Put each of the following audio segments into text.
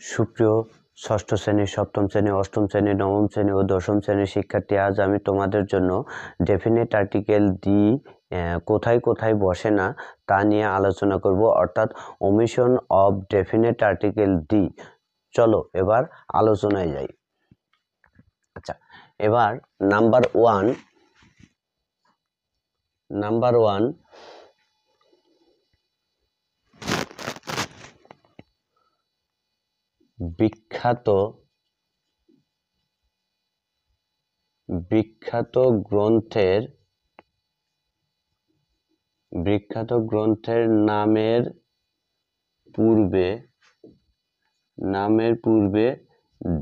সুপ্রিয় ষষ্ঠ শ্রেণী, সপ্তম শ্রেণী, অষ্টম শ্রেণী, নবম শ্রেণী ও দশম শ্রেণীর শিক্ষার্থী, আজ আমি তোমাদের জন্য ডেফিনিট আর্টিকেল দি কোথায় কোথায় বসে না তা নিয়ে আলোচনা করব, অর্থাৎ ওমিশন অফ ডেফিনিট আর্টিকেল দি। চলো এবার আলোচনায় যাই। আচ্ছা, এবার নাম্বার ওয়ান বিখ্যাত গ্রন্থের নামের পূর্বে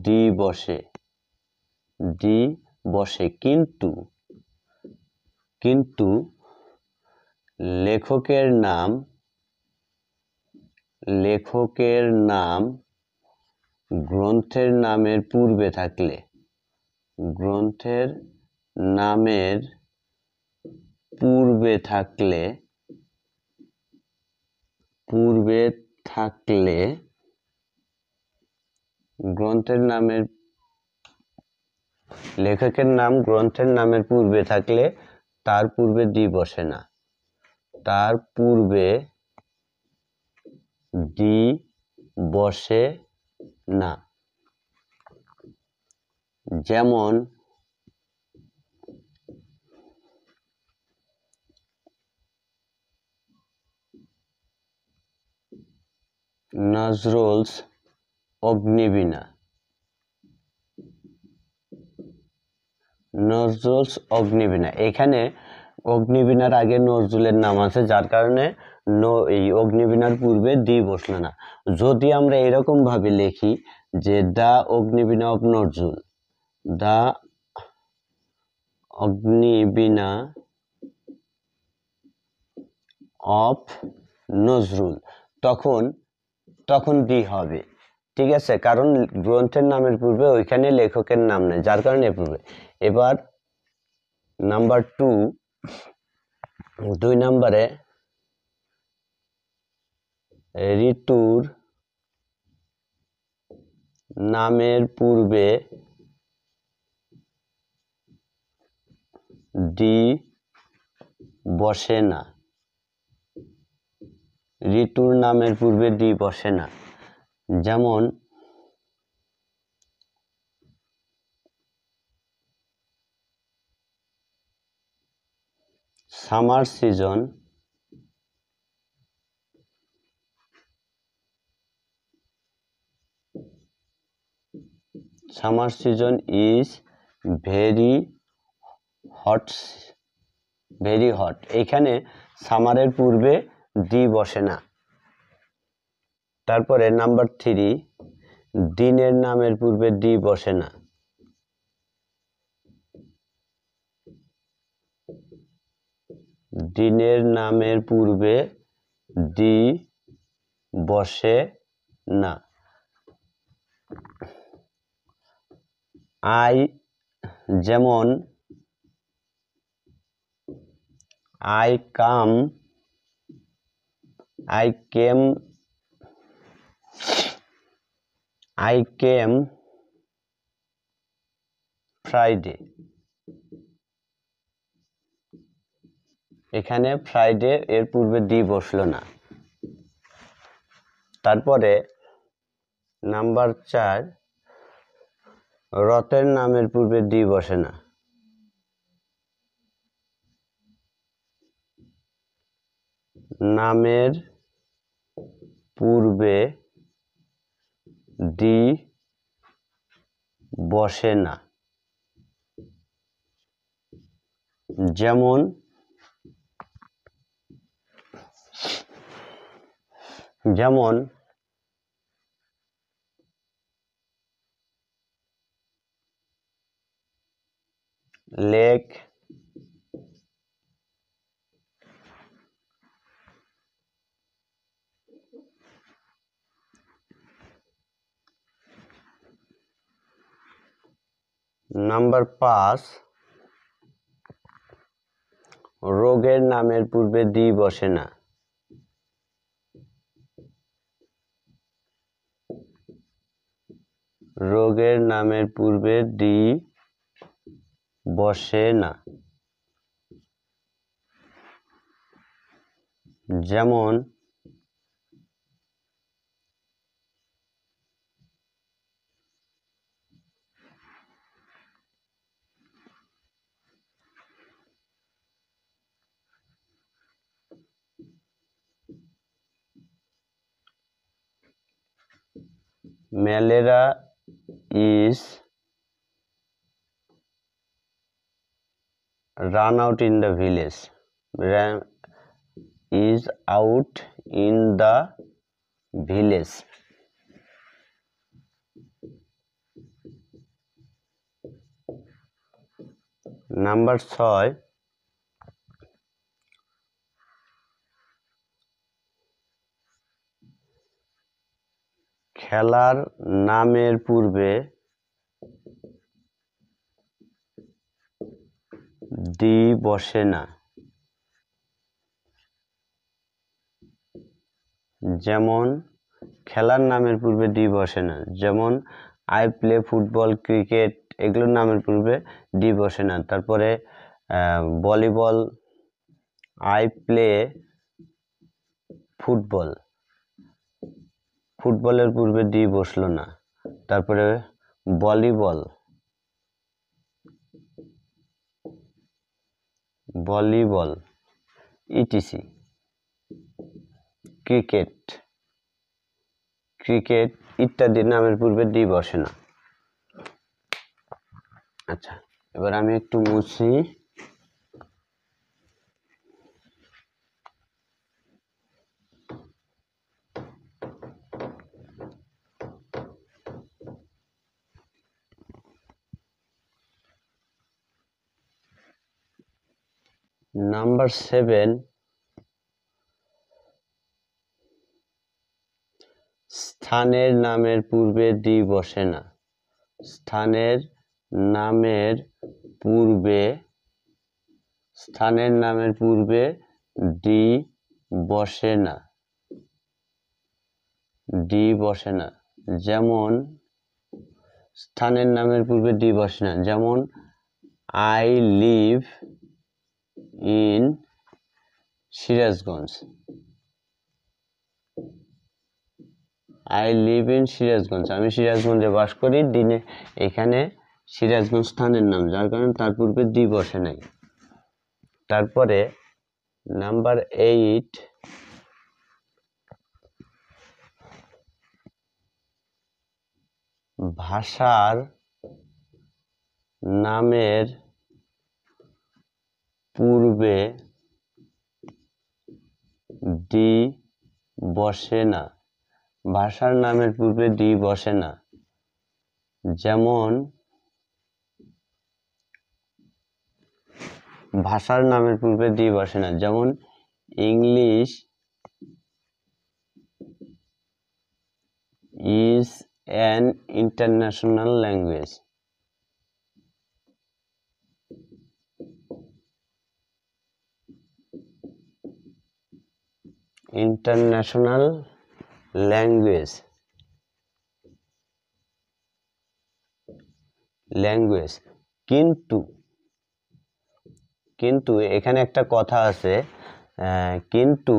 ডি বসে, কিন্তু লেখকের নাম গ্রন্থের নামের পূর্বে থাকলে লেখকের নাম গ্রন্থের নামের পূর্বে থাকলে তার পূর্বে ডি বসে না। যেমন নজরুলস অগ্নিবীণা। এখানে অগ্নিবীণার আগে নজরুলের নাম আছে, যার কারণে এই অগ্নিবীণার পূর্বে ডি বসলো না। যদি আমরা এরকম ভাবে লিখি যে the Agnibina of Nazrul, the Agnibina of Nazrul, তখন ডি হবে, ঠিক আছে, কারণ গ্রন্থের নামের পূর্বে ওইখানে লেখকের নাম নেই, যার কারণে পূর্বে। এবার নাম্বার 2 নম্বরে ঋতুর নামের পূর্বে ডি বসে না। যেমন summer season is very hot. এখানে সামারের পূর্বে ডি বসে না। তারপরে নাম্বার 3, দিনের নামের পূর্বে ডি বসে না। দিনের নামের পূর্বে ডি বসে না। যেমন I came Friday। এখানে ফ্রাইডে এর পূর্বে ডি বসলো না। তারপরে নাম্বার 4, রথের নামের পূর্বে ডি বসে না। নামের পূর্বে ডি বসে না। যেমন লেক, নাম্বার 5, রোগের নামের পূর্বে ডি বসে না। রোগের নামের পূর্বে ডি বসে না। যেমন malaria is run out in the village, is out in the village. Number 6, খেলার নামের পূর্বে ডি বসে না। যেমন খেলার নামের পূর্বে ডি বসে না, যেমন আই প্লে ফুটবল, ক্রিকেট, এগুলোর নামের পূর্বে ডি বসে না। তারপরে ভলিবল, আই প্লে ফুটবল, ফুটবলের পূর্বে ডি বসলো না। তারপরে volleyball, volleyball etc, cricket, cricket ইত্যাদি নামের পূর্বে ডি বসে না। আচ্ছা, এবার আমি একটু মুছি। নাম্বার 7, স্থানের নামের পূর্বে ডি বসে না। স্থানের নামের পূর্বে, স্থানের নামের পূর্বে ডি বসে না, ডি বসে না। যেমন স্থানের নামের পূর্বে ডি বসে না, যেমন I live in Sirajganj, I live in Sirajganj, আমি সিরাজগঞ্জে বাস করি। দিনে এখানে সিরাজগঞ্জ স্থানের নাম, যার কারণে তার পূর্বে ডি বসে নাই। তারপরে নাম্বার 8, ভাষার নামের পূর্বে ডি বসে না। ভাষার নামের পূর্বে ডি বসে না। যেমন ভাষার নামের পূর্বে ডি বসে না, যেমন English is an international language, international language, language। কিন্তু কিন্তু এখানে একটা কথা আছে, কিন্তু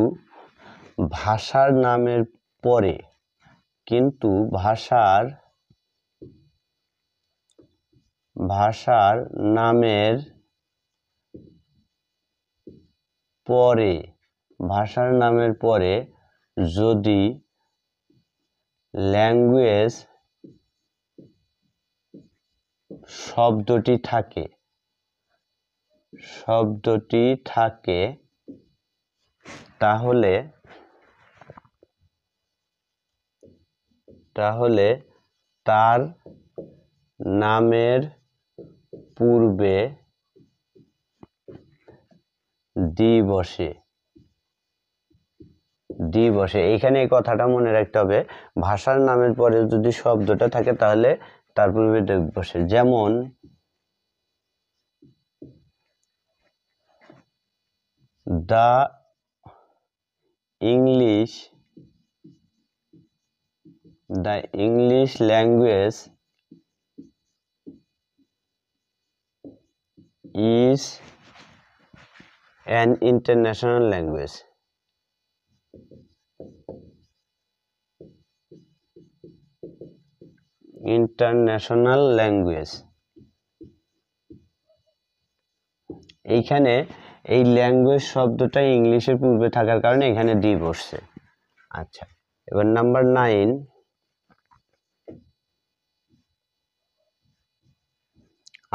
ভাষার নামের পরে, কিন্তু ভাষার নামের পরে, ভাষার নামের পরে যদি ল্যাঙ্গুয়েজ শব্দটি থাকে, শব্দটি থাকে, তাহলে তার নামের পূর্বে ডি বসে, ডি বসে। এখানে এই কথাটা মনে রাখতে হবে, ভাষার নামের পরে যদি শব্দটা থাকে তাহলে তার পূর্বে ডি বসে। যেমন the English language is an international language. International language. এইখানে এই ল্যাঙ্গুয়েজ শব্দটা ইংলিশের পূর্বে থাকার কারণে এখানে ডি বসছে। আচ্ছা, এবার নাম্বার 9,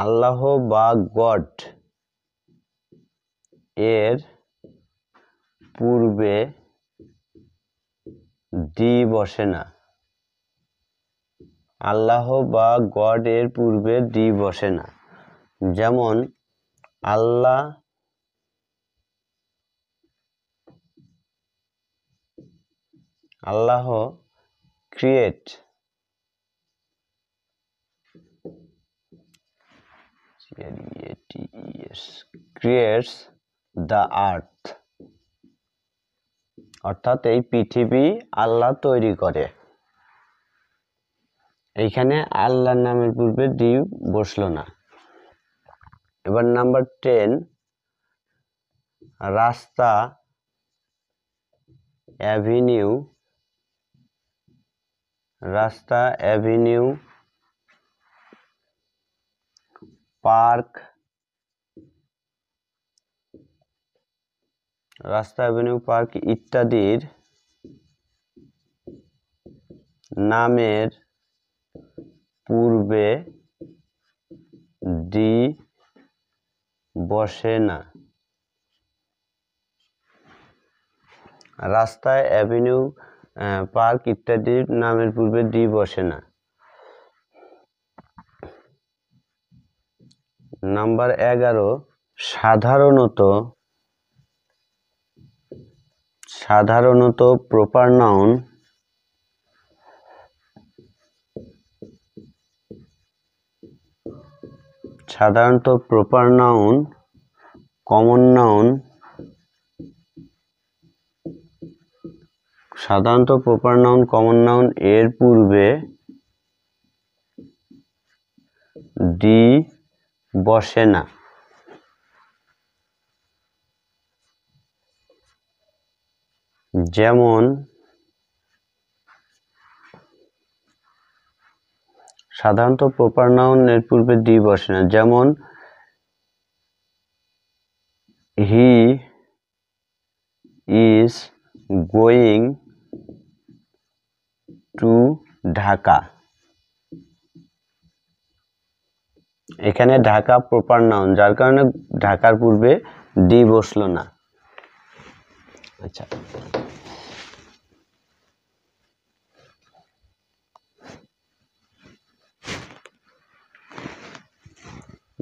আল্লাহ বা গড এর পূর্বে ডি বসে না। আল্লাহ বা গড এর পূর্বে ডি বসে না। যেমন আল্লাহ ক্রিয়েটস দ্য আর্থ, অর্থাৎ এই পৃথিবী আল্লাহ তৈরি করে। এইখানে আল্লাহর নামের পূর্বে ডি বসলো না। এবার নাম্বার 10, রাস্তা, অ্যাভিনিউ, পার্ক, ইত্যাদির নামের পূর্বে ডি বসে না। রাস্তায়, অ্যাভিনিউ, পার্ক ইত্যাদির নামের পূর্বে ডি বসে না। নাম্বার 11, সাধারণত প্রপার নাউন, কমন নাউন, এর পূর্বে ডি বসে না। যেমন সাধারণত প্রপার নাউন এর পূর্বে ডি বসে না। যেমন he is going to Dhaka. এখানে ঢাকা প্রপার নাউন, যার কারণে ঢাকার পূর্বে ডি বসলো না। আচ্ছা,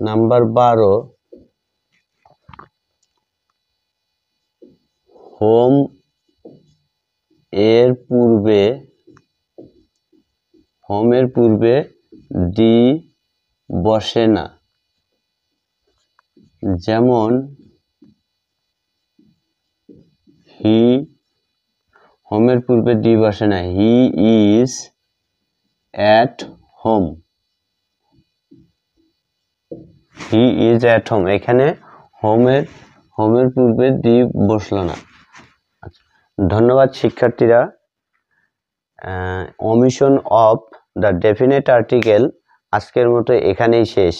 নাম্বার 12, হোম এর পূর্বে ডি বসে না। যেমন হোমের পূর্বে ডি বসে না। He is at home. এখানে হোমের পূর্বে ডি বসলো না। ধন্যবাদ শিক্ষার্থীরা। ওমিশন অফ দ্য ডেফিনেট আর্টিকেল আজকের মতো এখানেই শেষ।